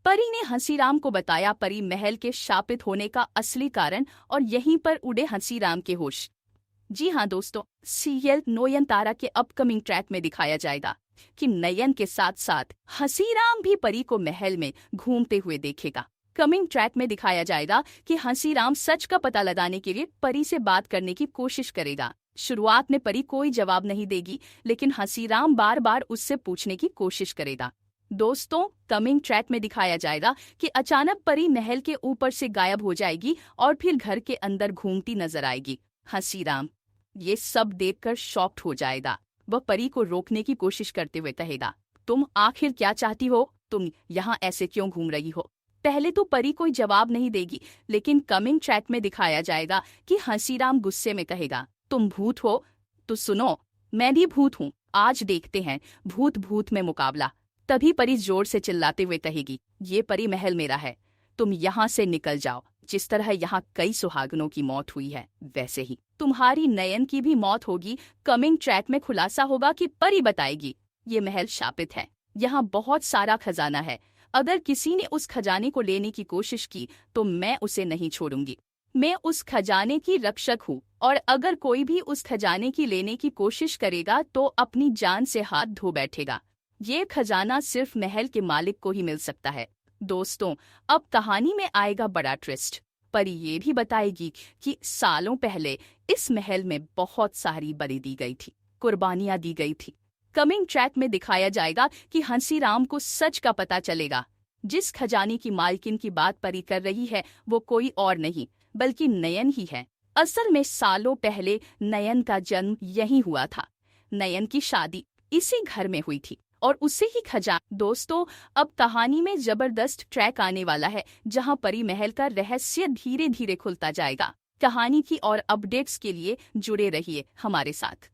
परी ने हंसीराम को बताया परी महल के शापित होने का असली कारण और यहीं पर उड़े हंसीराम के होश। जी हाँ दोस्तों, सीरियल नयनतारा के अपकमिंग ट्रैक में दिखाया जाएगा कि नयन के साथ साथ हंसीराम भी परी को महल में घूमते हुए देखेगा। कमिंग ट्रैक में दिखाया जाएगा कि हंसीराम सच का पता लगाने के लिए परी से बात करने की कोशिश करेगा। शुरुआत में परी कोई जवाब नहीं देगी, लेकिन हंसीराम बार बार उससे पूछने की कोशिश करेगा। दोस्तों, कमिंग ट्रैक में दिखाया जाएगा कि अचानक परी महल के ऊपर से गायब हो जाएगी और फिर घर के अंदर घूमती नजर आएगी। हंसीराम ये सब देखकर शॉक्ड हो जाएगा। वह परी को रोकने की कोशिश करते हुए कहेगा, तुम आखिर क्या चाहती हो? तुम यहाँ ऐसे क्यों घूम रही हो? पहले तो परी कोई जवाब नहीं देगी, लेकिन कमिंग ट्रैक में दिखाया जाएगा कि हंसीराम गुस्से में कहेगा, तुम भूत हो? तो सुनो, मैं भी भूत हूँ, आज देखते हैं भूत भूत में मुकाबला। तभी परी जोर से चिल्लाते हुए कहेगी, ये परी महल मेरा है, तुम यहाँ से निकल जाओ। जिस तरह यहाँ कई सुहागनों की मौत हुई है, वैसे ही तुम्हारी नयन की भी मौत होगी। कमिंग ट्रैक में खुलासा होगा कि परी बताएगी, ये महल शापित है, यहाँ बहुत सारा खजाना है, अगर किसी ने उस खजाने को लेने की कोशिश की तो मैं उसे नहीं छोड़ूंगी। मैं उस खजाने की रक्षक हूँ, और अगर कोई भी उस खजाने की लेने की कोशिश करेगा तो अपनी जान से हाथ धो बैठेगा। ये खजाना सिर्फ महल के मालिक को ही मिल सकता है। दोस्तों, अब कहानी में आएगा बड़ा ट्विस्ट। परी ये भी बताएगी कि सालों पहले इस महल में बहुत सारी बलि दी गई थी, कुर्बानियां दी गई थी। कमिंग ट्रैक में दिखाया जाएगा कि हंसीराम को सच का पता चलेगा। जिस खजाने की मालकिन की बात परी कर रही है वो कोई और नहीं बल्कि नयन ही है। असल में सालों पहले नयन का जन्म यहीं हुआ था। नयन की शादी इसी घर में हुई थी और उसे ही खजाना। दोस्तों, अब कहानी में जबरदस्त ट्रैक आने वाला है जहां परी महल का रहस्य धीरे धीरे खुलता जाएगा। कहानी की और अपडेट्स के लिए जुड़े रहिए हमारे साथ।